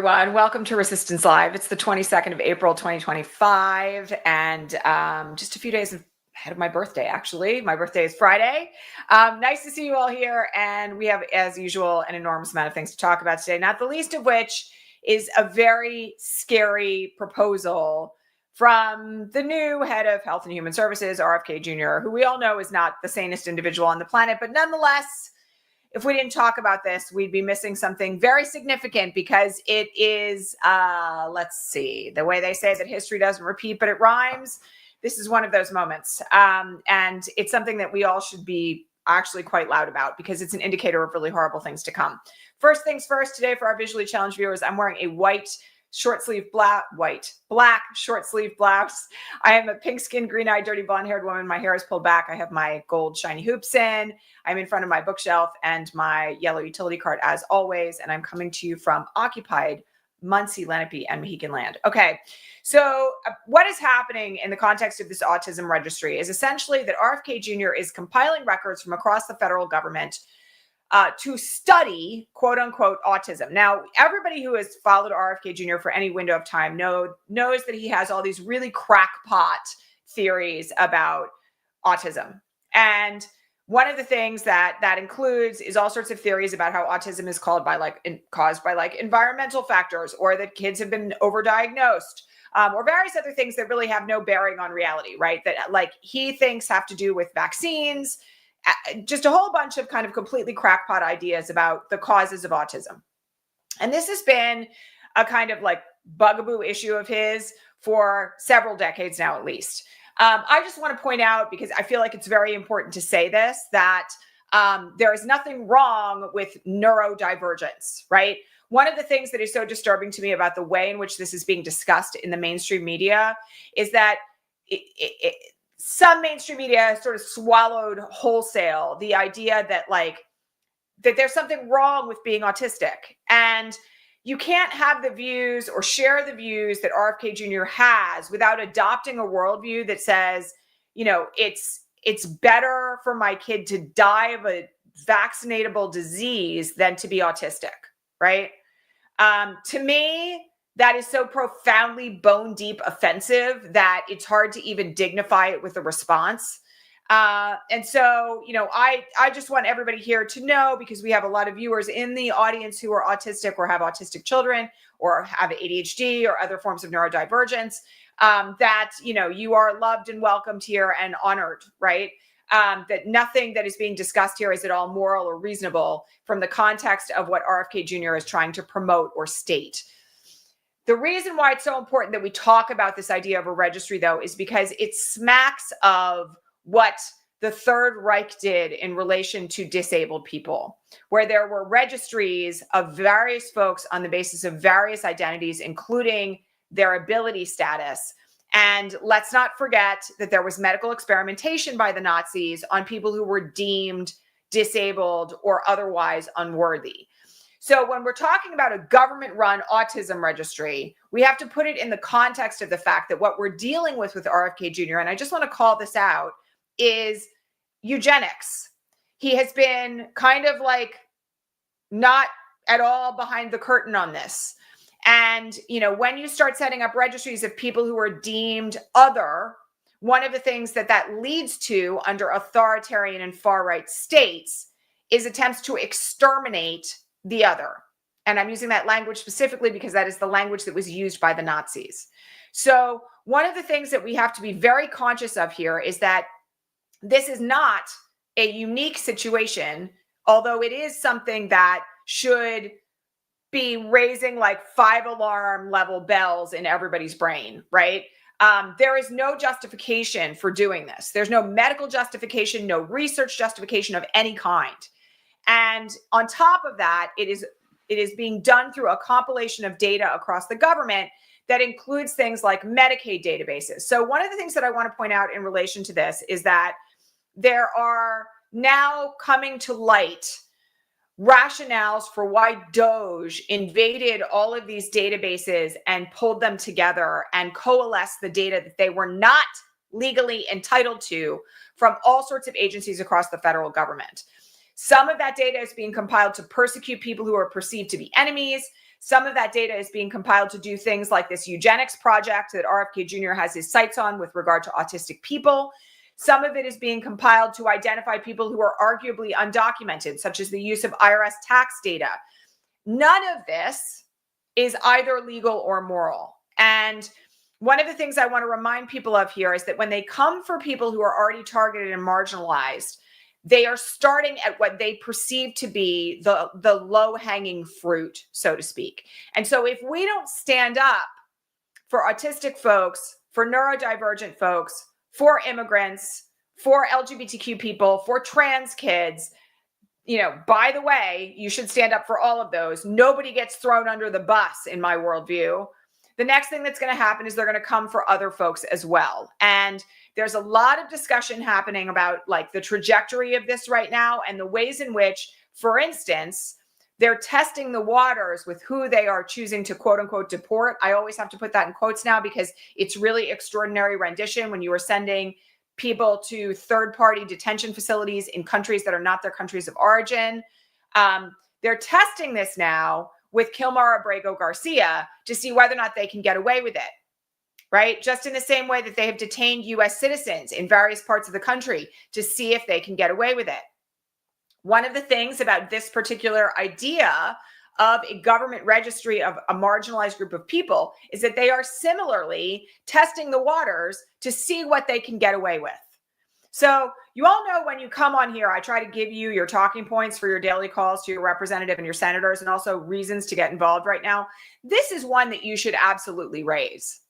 everyone. Welcome to Resistance Live. It's the 22nd of April, 2025, and just a few days ahead of my birthday, actually. My birthday is Friday. Nice to see you all here, and we have, as usual, an enormous amount of things to talk about today, not the least of which is a very scary proposal from the new head of Health and Human Services, RFK Jr., who we all know is not the sanest individual on the planet, but nonetheless, if we didn't talk about this, we'd be missing something very significant because it is, let's see, the way they say that history doesn't repeat, but it rhymes. This is one of those moments. And it's something that we all should be actually quite loud about because it's an indicator of really horrible things to come. First things first, today for our visually challenged viewers, I'm wearing a white short sleeve black short sleeve blouse. I am a pink skinned, green eyed, dirty blonde haired woman. My hair is pulled back. I have my gold shiny hoops in. I'm in front of my bookshelf and my yellow utility cart as always. And I'm coming to you from occupied Muncie, Lenape, and Mohegan Land. Okay, so what is happening in the context of this autism registry is essentially that RFK Jr. is compiling records from across the federal government to study, quote unquote, autism. Now, everybody who has followed RFK Jr. for any window of time knows that he has all these really crackpot theories about autism. And one of the things that includes is all sorts of theories about how autism is caused by environmental factors, or that kids have been overdiagnosed, or various other things that really have no bearing on reality, right? That he thinks have to do with vaccines, just a whole bunch of kind of completely crackpot ideas about the causes of autism. And this has been a kind of bugaboo issue of his for several decades now, at least. I just want to point out, because I feel like it's very important to say this, that there is nothing wrong with neurodivergence, right? One of the things that is so disturbing to me about the way in which this is being discussed in the mainstream media is that some mainstream media sort of swallowed wholesale the idea that that there's something wrong with being autistic. And you can't have the views or share the views that RFK Jr. has without adopting a worldview that says, it's better for my kid to die of a vaccinatable disease than to be autistic, right? To me, that is so profoundly bone deep offensive that it's hard to even dignify it with a response. And so, I just want everybody here to know, because we have a lot of viewers in the audience who are autistic or have autistic children or have ADHD or other forms of neurodivergence, that, you are loved and welcomed here and honored, right? That nothing that is being discussed here is at all moral or reasonable from the context of what RFK Jr. is trying to promote or state. The reason why it's so important that we talk about this idea of a registry, though, is because it smacks of what the Third Reich did in relation to disabled people, where there were registries of various folks on the basis of various identities, including their ability status. And let's not forget that there was medical experimentation by the Nazis on people who were deemed disabled or otherwise unworthy. So when we're talking about a government-run autism registry, we have to put it in the context of the fact that what we're dealing with RFK Jr., and I just want to call this out, is eugenics. He has been kind of not at all behind the curtain on this. And, when you start setting up registries of people who are deemed other, one of the things that leads to under authoritarian and far-right states is attempts to exterminate the other. And I'm using that language specifically because that is the language that was used by the Nazis. So one of the things that we have to be very conscious of here is that this is not a unique situation, although it is something that should be raising 5-alarm level bells in everybody's brain, right? There is no justification for doing this. There's no medical justification, no research justification of any kind. And on top of that, it is being done through a compilation of data across the government that includes things like Medicaid databases. So one of the things that I want to point out in relation to this is that there are now coming to light rationales for why DOJ invaded all of these databases and pulled them together and coalesced the data that they were not legally entitled to from all sorts of agencies across the federal government. Some of that data is being compiled to persecute people who are perceived to be enemies. Some of that data is being compiled to do things like this eugenics project that RFK Jr. has his sights on with regard to autistic people. Some of it is being compiled to identify people who are arguably undocumented, such as the use of IRS tax data. None of this is either legal or moral. And one of the things I want to remind people of here is that when they come for people who are already targeted and marginalized, they are starting at what they perceive to be the low-hanging fruit, so to speak. And so if we don't stand up for autistic folks, for neurodivergent folks, for immigrants, for LGBTQ people, for trans kids, you know, by the way, you should stand up for all of those. Nobody gets thrown under the bus in my worldview. The next thing that's going to happen is they're going to come for other folks as well. And there's a lot of discussion happening about like the trajectory of this right now and the ways in which, for instance, they're testing the waters with who they are choosing to quote unquote deport. I always have to put that in quotes now because it's really extraordinary rendition when you are sending people to third-party detention facilities in countries that are not their countries of origin. They're testing this now with Kilmar Abrego Garcia to see whether or not they can get away with it, right? Just in the same way that they have detained U.S. citizens in various parts of the country to see if they can get away with it. One of the things about this particular idea of a government registry of a marginalized group of people is that they are similarly testing the waters to see what they can get away with. So you all know when you come on here, I try to give you your talking points for your daily calls to your representative and your senators and also reasons to get involved right now. This is one that you should absolutely raise,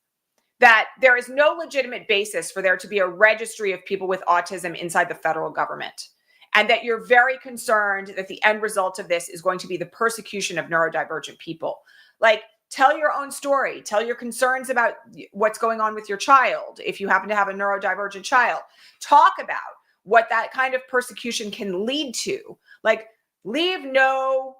that there is no legitimate basis for there to be a registry of people with autism inside the federal government, and that you're very concerned that the end result of this is going to be the persecution of neurodivergent people. Like, tell your own story. Tell your concerns about what's going on with your child. If you happen to have a neurodivergent child, talk about what that kind of persecution can lead to. Like, leave no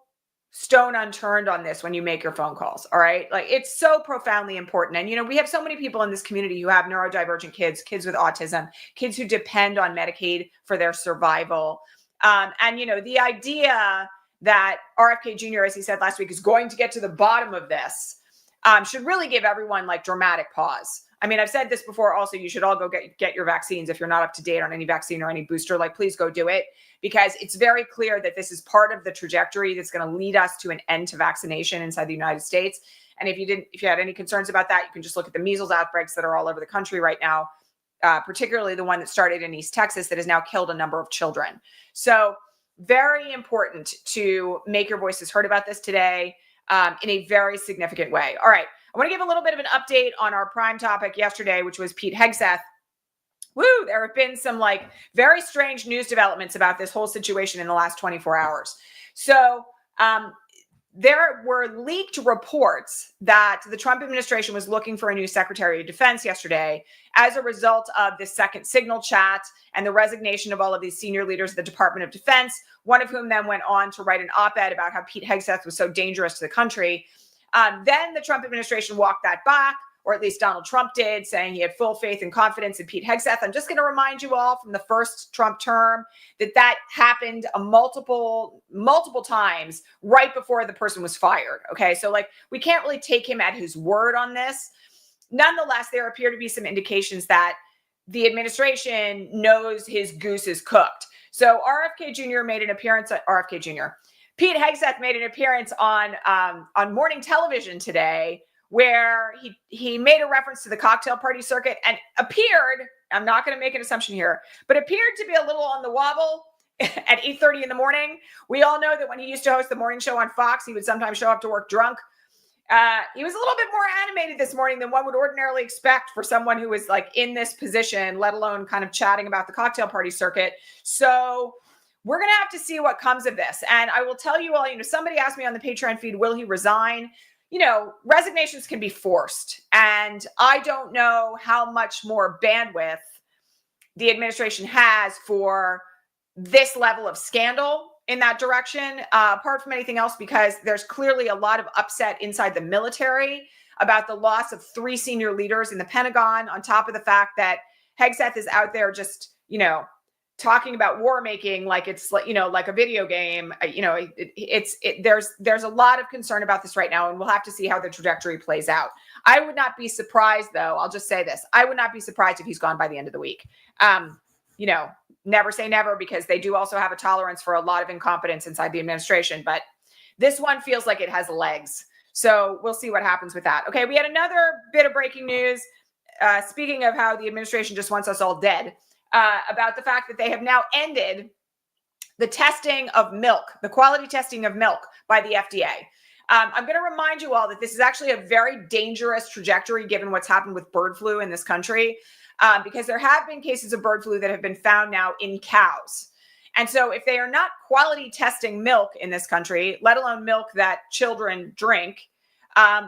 stone unturned on this when you make your phone calls. All right. Like, it's so profoundly important. And, you know, we have so many people in this community who have neurodivergent kids, kids with autism, kids who depend on Medicaid for their survival. And, you know, the idea that RFK Jr., as he said last week, is going to get to the bottom of this should really give everyone like dramatic pause. I mean, I've said this before also, you should all go get your vaccines. If you're not up to date on any vaccine or any booster, like, please go do it, because it's very clear that this is part of the trajectory that's going to lead us to an end to vaccination inside the United States. And if you had any concerns about that, you can just look at the measles outbreaks that are all over the country right now, particularly the one that started in East Texas that has now killed a number of children. So very important to make your voices heard about this today in a very significant way. All right. I want to give a little bit of an update on our prime topic yesterday, which was Pete Hegseth. Woo, there have been some like very strange news developments about this whole situation in the last 24 hours. So there were leaked reports that the Trump administration was looking for a new Secretary of Defense yesterday as a result of this second signal chat and the resignation of all of these senior leaders of the Department of Defense, one of whom then went on to write an op-ed about how Pete Hegseth was so dangerous to the country. Then the Trump administration walked that back, or at least Donald Trump did, saying he had full faith and confidence in Pete Hegseth. I'm just going to remind you all from the first Trump term that happened multiple times right before the person was fired. Okay, so like we can't really take him at his word on this. Nonetheless, there appear to be some indications that the administration knows his goose is cooked. So RFK Jr. made an appearance at RFK Jr. Pete Hegseth made an appearance on morning television today, where he made a reference to the cocktail party circuit and appeared, I'm not going to make an assumption here, but appeared to be a little on the wobble at 8:30 in the morning. We all know that when he used to host the morning show on Fox, he would sometimes show up to work drunk. He was a little bit more animated this morning than one would ordinarily expect for someone who was like in this position, let alone kind of chatting about the cocktail party circuit. So we're going to have to see what comes of this. And I will tell you all, you know, somebody asked me on the Patreon feed, will he resign? You know, resignations can be forced. And I don't know how much more bandwidth the administration has for this level of scandal in that direction, apart from anything else, because there's clearly a lot of upset inside the military about the loss of 3 senior leaders in the Pentagon, on top of the fact that Hegseth is out there just, you know, talking about war making like it's like, like a video game. There's a lot of concern about this right now, and we'll have to see how the trajectory plays out. I would not be surprised, though. I'll just say this: I would not be surprised if he's gone by the end of the week. Never say never, because they do also have a tolerance for a lot of incompetence inside the administration. But this one feels like it has legs. So we'll see what happens with that. Okay, we had another bit of breaking news. Speaking of how the administration just wants us all dead, about the fact that they have now ended the testing of milk, the quality testing of milk by the FDA. I'm going to remind you all that this is actually a very dangerous trajectory given what's happened with bird flu in this country, because there have been cases of bird flu that have been found now in cows. And so if they are not quality testing milk in this country, let alone milk that children drink,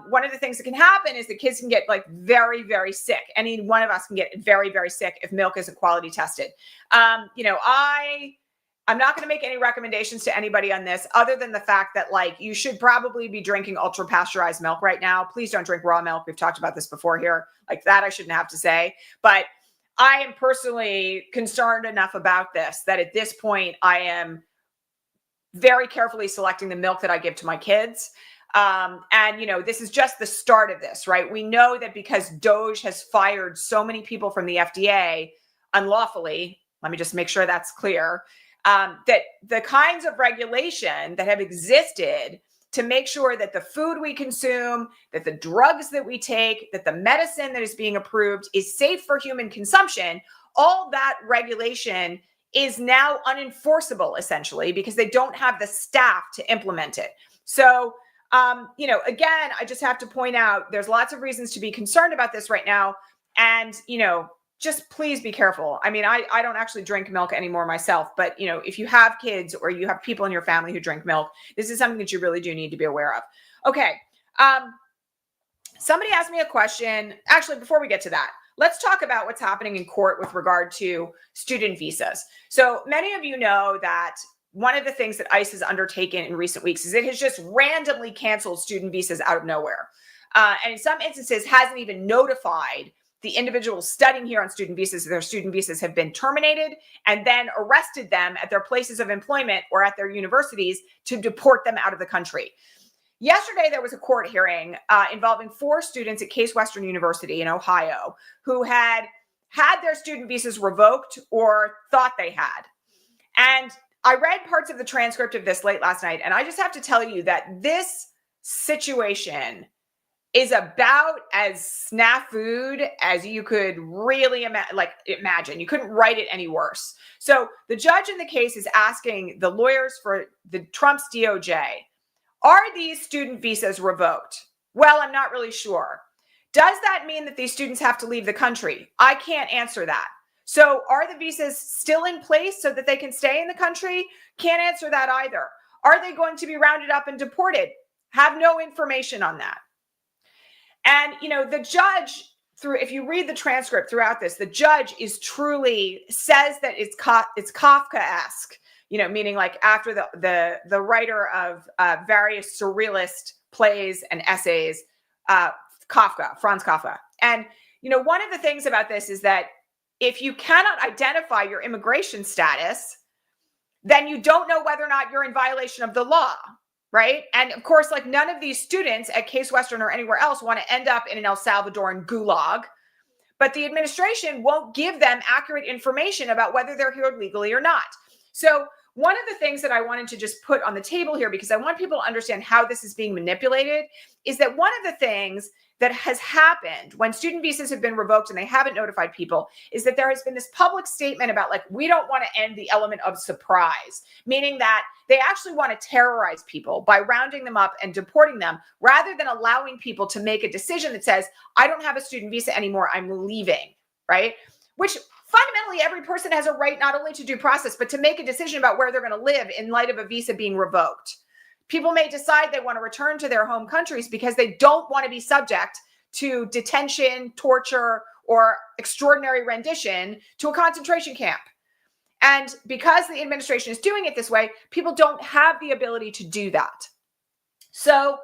one of the things that can happen is the kids can get like very, very sick. Any one of us can get very, very sick if milk isn't quality tested. I'm not going to make any recommendations to anybody on this other than the fact that like you should probably be drinking ultra pasteurized milk right now. Please don't drink raw milk. We've talked about this before here. Like that I shouldn't have to say. But I am personally concerned enough about this that at this point I am very carefully selecting the milk that I give to my kids. This is just the start of this, right? We know that because DOJ has fired so many people from the FDA unlawfully, let me just make sure that's clear, that the kinds of regulation that have existed to make sure that the food we consume, that the drugs that we take, that the medicine that is being approved is safe for human consumption, all that regulation is now unenforceable essentially because they don't have the staff to implement it. So, again, I just have to point out there's lots of reasons to be concerned about this right now. And, just please be careful. I mean, I don't actually drink milk anymore myself, but, if you have kids or you have people in your family who drink milk, this is something that you really do need to be aware of. Okay. Somebody asked me a question. Actually, before we get to that, let's talk about what's happening in court with regard to student visas. So many of you know that one of the things that ICE has undertaken in recent weeks is it has just randomly canceled student visas out of nowhere. And in some instances hasn't even notified the individuals studying here on student visas that their student visas have been terminated and then arrested them at their places of employment or at their universities to deport them out of the country. Yesterday, there was a court hearing involving 4 students at Case Western University in Ohio who had their student visas revoked or thought they had. And I read parts of the transcript of this late last night, and I just have to tell you that this situation is about as snafu'd as you could really imagine. You couldn't write it any worse. So the judge in the case is asking the lawyers for the Trump's DOJ, are these student visas revoked? Well, I'm not really sure. Does that mean that these students have to leave the country? I can't answer that. So are the visas still in place so that they can stay in the country? Can't answer that either. Are they going to be rounded up and deported? Have no information on that. And, the judge, if you read the transcript throughout this, the judge says that it's Kafka-esque, meaning like after the writer of various surrealist plays and essays, Franz Kafka. And, one of the things about this is that if you cannot identify your immigration status, then you don't know whether or not you're in violation of the law, right? And of course, like none of these students at Case Western or anywhere else want to end up in an El Salvadoran gulag, but the administration won't give them accurate information about whether they're here legally or not. So one of the things that I wanted to just put on the table here, because I want people to understand how this is being manipulated, is that one of the things that has happened when student visas have been revoked and they haven't notified people is that there has been this public statement about like, we don't want to end the element of surprise, meaning that they actually want to terrorize people by rounding them up and deporting them rather than allowing people to make a decision that says, I don't have a student visa anymore, I'm leaving, right? Which fundamentally every person has a right not only to due process, but to make a decision about where they're going to live in light of a visa being revoked. People may decide they want to return to their home countries because they don't want to be subject to detention, torture, or extraordinary rendition to a concentration camp. And because the administration is doing it this way, people don't have the ability to do that. So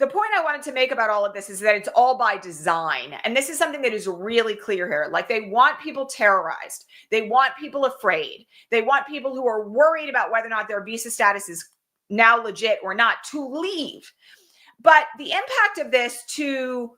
the point I wanted to make about all of this is that it's all by design. And this is something that is really clear here. Like, they want people terrorized. They want people afraid. They want people who are worried about whether or not their visa status is now legit or not to leave. But the impact of this to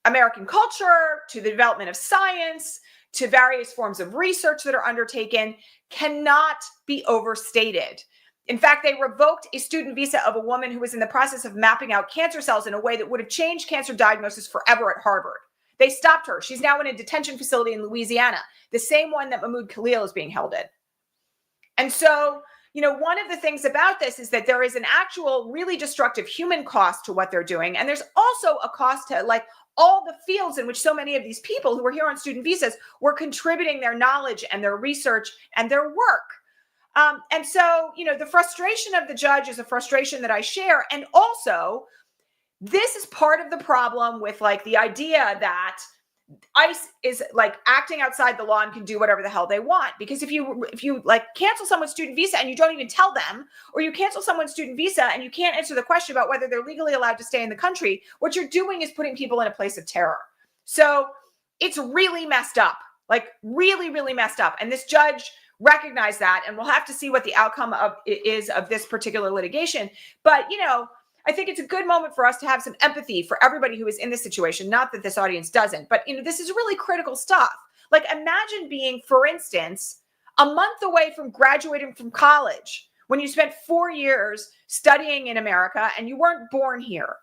American culture, to the development of science, to various forms of research that are undertaken cannot be overstated. In fact, they revoked a student visa of a woman who was in the process of mapping out cancer cells in a way that would have changed cancer diagnosis forever at Harvard. They stopped her. She's now in a detention facility in Louisiana, the same one that Mahmoud Khalil is being held in. And so, one of the things about this is that there is an actual really destructive human cost to what they're doing. And there's also a cost to all the fields in which so many of these people who were here on student visas were contributing their knowledge and their research and their work. And so, the frustration of the judge is a frustration that I share. And also, this is part of the problem with the idea that ICE is acting outside the law and can do whatever the hell they want. Because if you cancel someone's student visa and you don't even tell them, or you cancel someone's student visa and you can't answer the question about whether they're legally allowed to stay in the country, what you're doing is putting people in a place of terror. So it's really messed up, really, really messed up. And this judge recognized that, and we'll have to see what the outcome of this particular litigation. But, I think it's a good moment for us to have some empathy for everybody who is in this situation. Not that this audience doesn't, but this is really critical stuff. Imagine being, for instance, a month away from graduating from college when you spent 4 years studying in America and you weren't born here.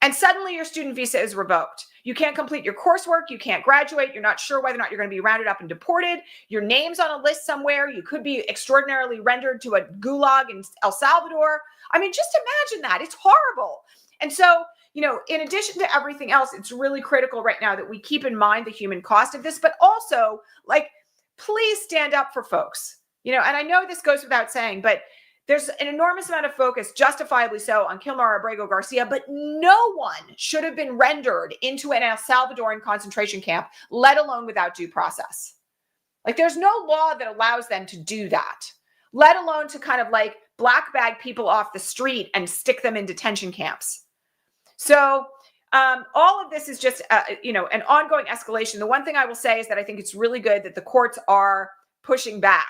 And suddenly your student visa is revoked. You can't complete your coursework. You can't graduate. You're not sure whether or not you're going to be rounded up and deported. Your name's on a list somewhere. You could be extraordinarily rendered to a gulag in El Salvador. I mean, just imagine that. It's horrible. And so, in addition to everything else, it's really critical right now that we keep in mind the human cost of this, but also, please stand up for folks. And I know this goes without saying, but there's an enormous amount of focus, justifiably so, on Kilmar Abrego Garcia, but no one should have been rendered into an El Salvadoran concentration camp, let alone without due process. There's no law that allows them to do that, let alone to kind of black bag people off the street and stick them in detention camps. So all of this is just, an ongoing escalation. The one thing I will say is that I think it's really good that the courts are pushing back.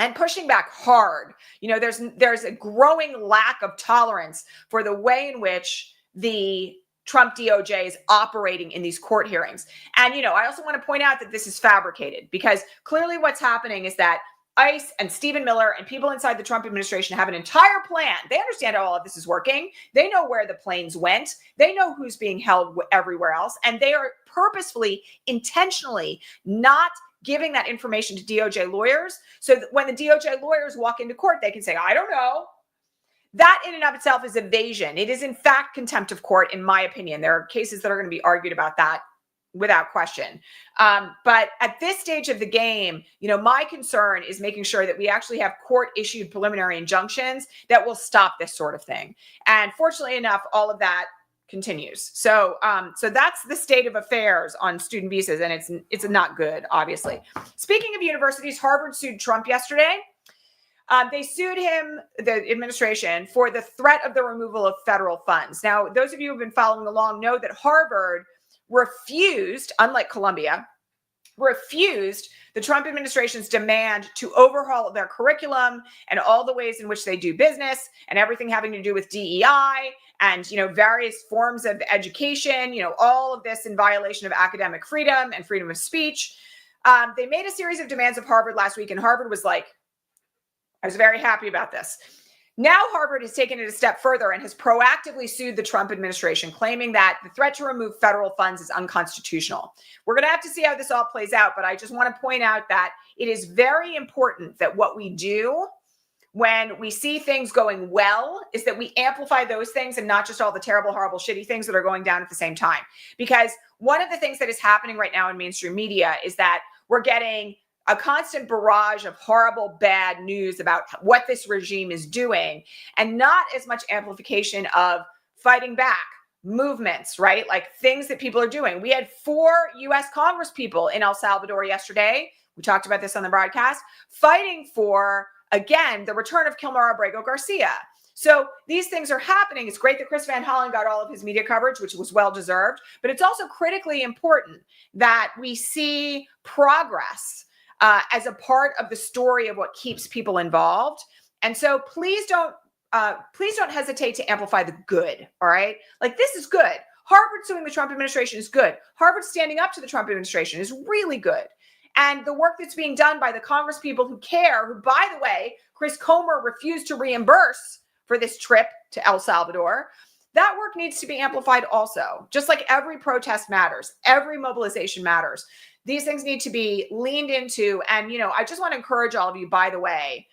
And pushing back hard. There's a growing lack of tolerance for the way in which the Trump DOJ is operating in these court hearings. And, I also want to point out that this is fabricated, because clearly what's happening is that ICE and Stephen Miller and people inside the Trump administration have an entire plan. They understand how all of this is working. They know where the planes went. They know who's being held everywhere else. And they are purposefully, intentionally not giving that information to DOJ lawyers, so that when the DOJ lawyers walk into court, they can say, I don't know. That in and of itself is evasion. It is in fact contempt of court, in my opinion. There are cases that are going to be argued about that without question. But at this stage of the game, my concern is making sure that we actually have court-issued preliminary injunctions that will stop this sort of thing. And fortunately enough, all of that continues. So that's the state of affairs on student visas, and it's not good, obviously. Speaking of universities, Harvard sued Trump yesterday. They sued him, the administration, for the threat of the removal of federal funds. Now, those of you who have been following along know that Harvard refused, unlike Columbia, refused the Trump administration's demand to overhaul their curriculum and all the ways in which they do business and everything having to do with DEI and, various forms of education, all of this in violation of academic freedom and freedom of speech. They made a series of demands of Harvard last week, and Harvard was like, I was very happy about this. Now Harvard has taken it a step further and has proactively sued the Trump administration, claiming that the threat to remove federal funds is unconstitutional. We're going to have to see how this all plays out, but I just want to point out that it is very important that what we do when we see things going well is that we amplify those things and not just all the terrible, horrible, shitty things that are going down at the same time. Because one of the things that is happening right now in mainstream media is that we're getting a constant barrage of horrible, bad news about what this regime is doing, and not as much amplification of fighting back, movements, right? Things that people are doing. We had 4 U.S. Congress people in El Salvador yesterday. We talked about this on the broadcast, fighting for, again, the return of Kilmar Abrego Garcia. So these things are happening. It's great that Chris Van Hollen got all of his media coverage, which was well-deserved, but it's also critically important that we see progress as a part of the story of what keeps people involved. And so please don't hesitate to amplify the good, all right? Like, this is good. Harvard suing the Trump administration is good. Harvard standing up to the Trump administration is really good. And the work that's being done by the Congress people who care, who, by the way, Chris Comer refused to reimburse for this trip to El Salvador, that work needs to be amplified also. Just like every protest matters, every mobilization matters. These things need to be leaned into. And, you know, I just want to encourage all of you, by the way,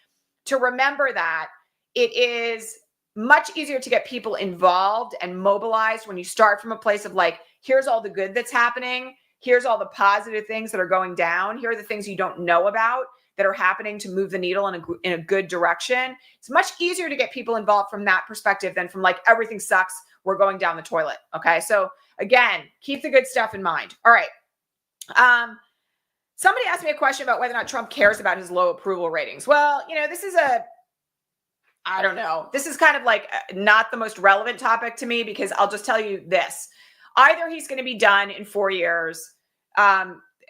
to remember that it is much easier to get people involved and mobilized when you start from a place of like, here's all the good that's happening. Here's all the positive things that are going down. Here are the things you don't know about that are happening to move the needle in a good direction. It's much easier to get people involved from that perspective than from like, everything sucks, we're going down the toilet. Okay. So again, keep the good stuff in mind. All right. Somebody asked me a question about whether or not Trump cares about his low approval ratings. Well, you know, I don't know. This is kind of like not the most relevant topic to me, because I'll just tell you this. Either he's going to be done in 4 years,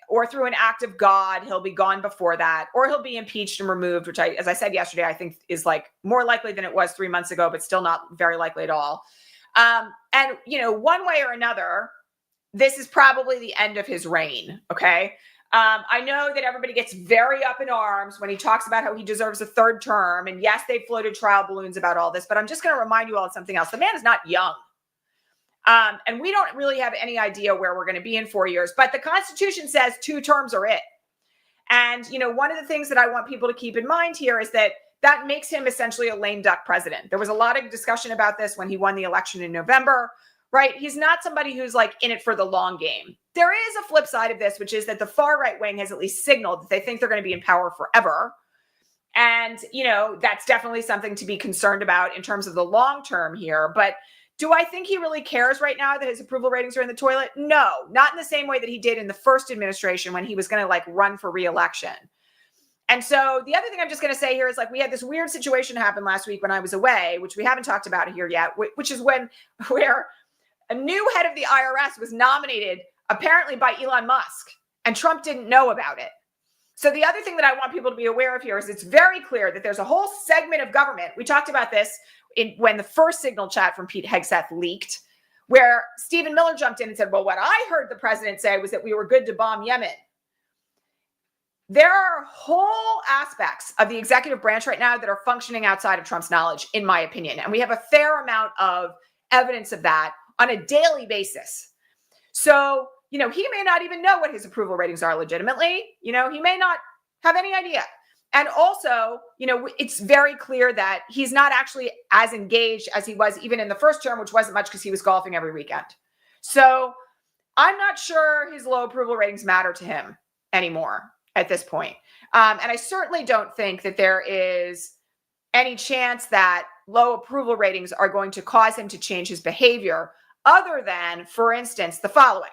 or through an act of God, he'll be gone before that, or he'll be impeached and removed, which as I said yesterday, I think is like more likely than it was 3 months ago, but still not very likely at all. And, you know, one way or another, this is probably the end of his reign. Okay. I know that everybody gets very up in arms when he talks about how he deserves a third term. And yes, they floated trial balloons about all this, but I'm just going to remind you all of something else. The man is not young. And we don't really have any idea where we're going to be in 4 years, but the Constitution says 2 terms are it. And, you know, one of the things that I want people to keep in mind here is that that makes him essentially a lame duck president. There was a lot of discussion about this when he won the election in November, right? He's not somebody who's like in it for the long game. There is a flip side of this, which is that the far right wing has at least signaled that they think they're going to be in power forever. And, you know, that's definitely something to be concerned about in terms of the long term here. But do I think he really cares right now that his approval ratings are in the toilet? No, not in the same way that he did in the first administration when he was going to like run for re-election. And so the other thing I'm just going to say here is, like, we had this weird situation happen last week when I was away, which we haven't talked about here yet, which is where a new head of the IRS was nominated apparently by Elon Musk, and Trump didn't know about it. So the other thing that I want people to be aware of here is it's very clear that there's a whole segment of government. We talked about this when the first Signal chat from Pete Hegseth leaked, where Stephen Miller jumped in and said, well, what I heard the president say was that we were good to bomb Yemen. There are whole aspects of the executive branch right now that are functioning outside of Trump's knowledge, in my opinion. And we have a fair amount of evidence of that on a daily basis. So, you know, he may not even know what his approval ratings are legitimately. You know, he may not have any idea. And also, you know, it's very clear that he's not actually as engaged as he was even in the first term, which wasn't much because he was golfing every weekend. So I'm not sure his low approval ratings matter to him anymore at this point. And I certainly don't think that there is any chance that low approval ratings are going to cause him to change his behavior, other than, for instance, the following.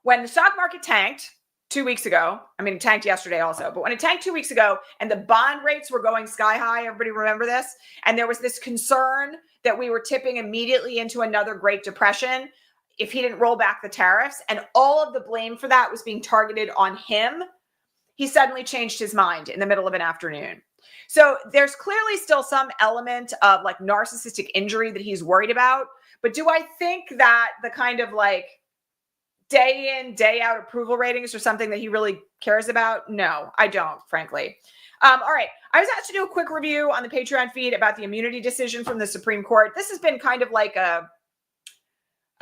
When the stock market tanked 2 weeks ago, I mean, it tanked yesterday also, but when it tanked 2 weeks ago and the bond rates were going sky high, everybody remember this? And there was this concern that we were tipping immediately into another Great Depression if he didn't roll back the tariffs, and all of the blame for that was being targeted on him. He suddenly changed his mind in the middle of an afternoon. So there's clearly still some element of like narcissistic injury that he's worried about. But do I think that the kind of like day in, day out approval ratings are something that he really cares about? No, I don't, frankly. All right. I was asked to do a quick review on the Patreon feed about the immunity decision from the Supreme Court. This has been kind of like a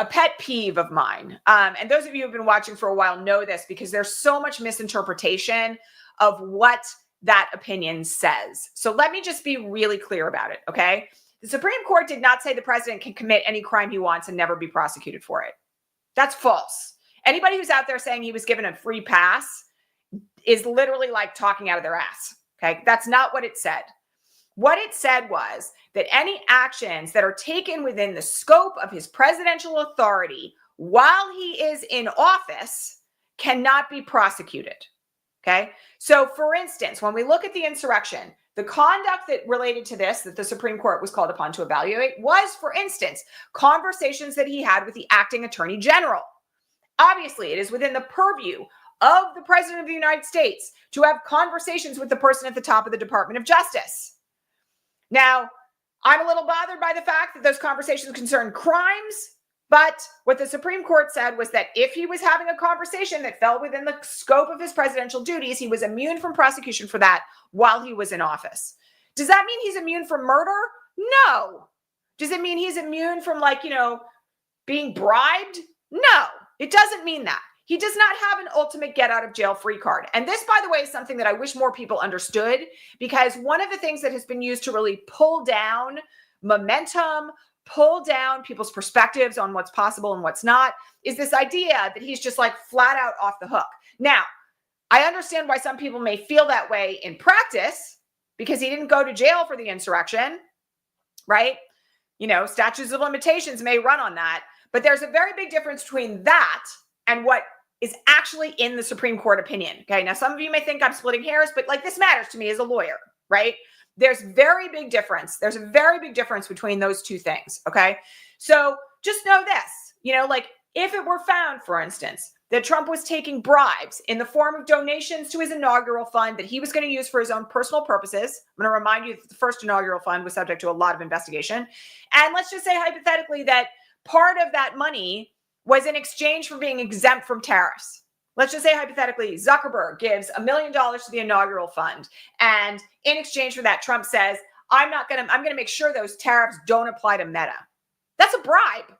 pet peeve of mine. And those of you who have been watching for a while know this, because there's so much misinterpretation of what that opinion says. So let me just be really clear about it, okay? The Supreme Court did not say the president can commit any crime he wants and never be prosecuted for it. That's false. Anybody who's out there saying he was given a free pass is literally like talking out of their ass, okay? That's not what it said. What it said was that any actions that are taken within the scope of his presidential authority while he is in office cannot be prosecuted. Okay. So for instance, when we look at the insurrection, The conduct that related to this that the Supreme Court was called upon to evaluate was, for instance, conversations that he had with the acting attorney general. Obviously, it is within the purview of the President of the United States to have conversations with the person at the top of the Department of Justice. Now, I'm a little bothered by the fact that those conversations concern crimes, but what the Supreme Court said was that if he was having a conversation that fell within the scope of his presidential duties, he was immune from prosecution for that while he was in office. Does that mean he's immune from murder? No. Does it mean he's immune from, like, being bribed? No, it doesn't mean that. He does not have an ultimate get out of jail free card. And this, by the way, is something that I wish more people understood, because one of the things that has been used to really pull down momentum, pull down people's perspectives on what's possible and what's not, is this idea that he's just like flat out off the hook. Now, I understand why some people may feel that way in practice, because he didn't go to jail for the insurrection, right? Statutes of limitations may run on that, but there's a very big difference between that and what is actually in the Supreme Court opinion. Okay, now some of you may think I'm splitting hairs, but this matters to me as a lawyer, right? There's very big difference. There's a very big difference between those two things, okay? So just know this, if it were found, for instance, that Trump was taking bribes in the form of donations to his inaugural fund that he was going to use for his own personal purposes. I'm going to remind you that the first inaugural fund was subject to a lot of investigation. And let's just say hypothetically that part of that money was in exchange for being exempt from tariffs. Let's just say hypothetically, Zuckerberg gives $1 million to the inaugural fund. And in exchange for that, Trump says, I'm going to make sure those tariffs don't apply to Meta. That's a bribe.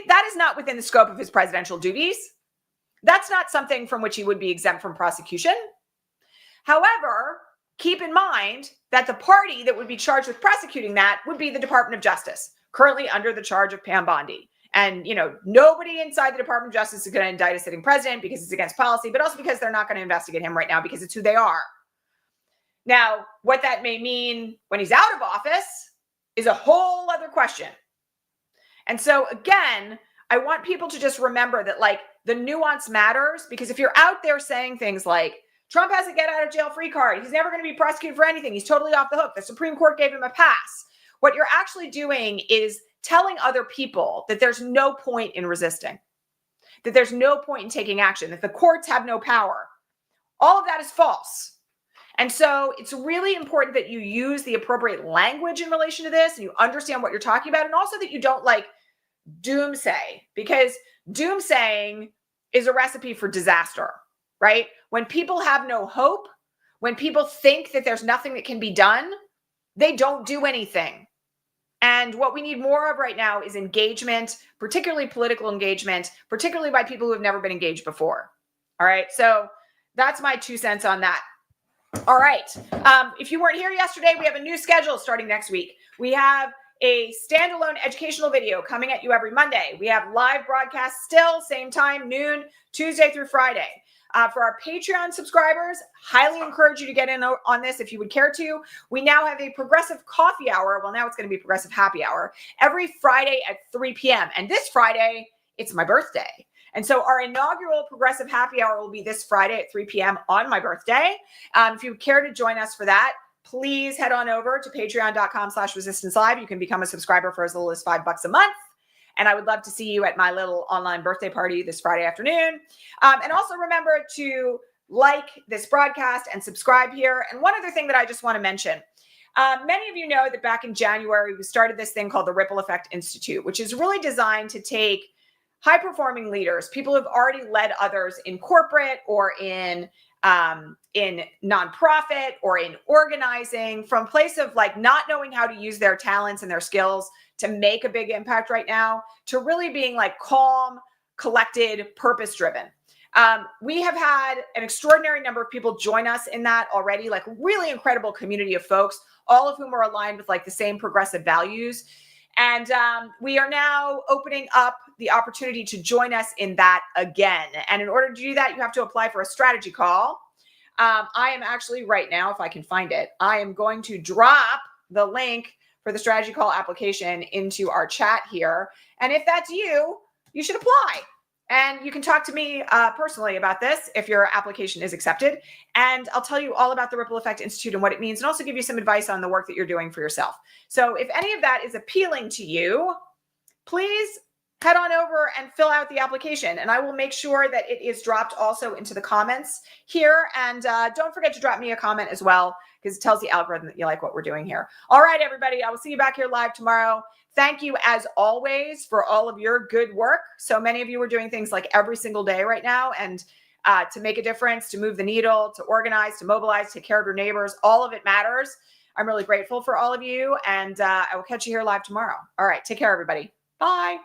That is not within the scope of his presidential duties. That's not something from which he would be exempt from prosecution. However, keep in mind that the party that would be charged with prosecuting that would be the Department of Justice, currently under the charge of Pam Bondi. And, nobody inside the Department of Justice is going to indict a sitting president because it's against policy, but also because they're not going to investigate him right now because it's who they are. Now, what that may mean when he's out of office is a whole other question. And so, again, I want people to just remember that, the nuance matters, because if you're out there saying things like, Trump has a get out of jail free card, he's never going to be prosecuted for anything, he's totally off the hook, the Supreme Court gave him a pass, what you're actually doing is telling other people that there's no point in resisting, that there's no point in taking action, that the courts have no power. All of that is false. And so it's really important that you use the appropriate language in relation to this and you understand what you're talking about, and also that you don't doomsay, because doomsaying is a recipe for disaster, right? When people have no hope, when people think that there's nothing that can be done, they don't do anything. And what we need more of right now is engagement, particularly political engagement, particularly by people who have never been engaged before. All right. So that's my 2 cents on that. All right. If you weren't here yesterday, we have a new schedule starting next week. We have a standalone educational video coming at you every Monday. We have live broadcasts still, same time, noon, Tuesday through Friday. For our Patreon subscribers, highly encourage you to get in on this if you would care to. We now have a progressive coffee hour. Well, now it's going to be progressive happy hour every Friday at 3 p.m. And this Friday, it's my birthday. And so our inaugural progressive happy hour will be this Friday at 3 p.m. on my birthday. If you care to join us for that, please head on over to patreon.com/resistancelive. You can become a subscriber for as little as $5 a month. And I would love to see you at my little online birthday party this Friday afternoon. And also remember to like this broadcast and subscribe here. And one other thing that I just want to mention. Many of you know that back in January, we started this thing called the Ripple Effect Institute, which is really designed to take high-performing leaders, people who have already led others in corporate or in nonprofit or in organizing, from a place of not knowing how to use their talents and their skills to make a big impact right now, to really being calm, collected, purpose-driven. We have had an extraordinary number of people join us in that already, really incredible community of folks, all of whom are aligned with the same progressive values. And we are now opening up the opportunity to join us in that again. And in order to do that, you have to apply for a strategy call. I am actually right now, if I can find it, I am going to drop the link for the strategy call application into our chat here. And if that's you, you should apply. And you can talk to me personally about this if your application is accepted. And I'll tell you all about the Ripple Effect Institute and what it means, and also give you some advice on the work that you're doing for yourself. So if any of that is appealing to you, please head on over and fill out the application. And I will make sure that it is dropped also into the comments here. And don't forget to drop me a comment as well, because it tells the algorithm that you like what we're doing here. All right, everybody, I will see you back here live tomorrow. Thank you, as always, for all of your good work. So many of you are doing things like every single day right now. And to make a difference, to move the needle, to organize, to mobilize, take care of your neighbors, all of it matters. I'm really grateful for all of you. And I will catch you here live tomorrow. All right, take care, everybody. Bye.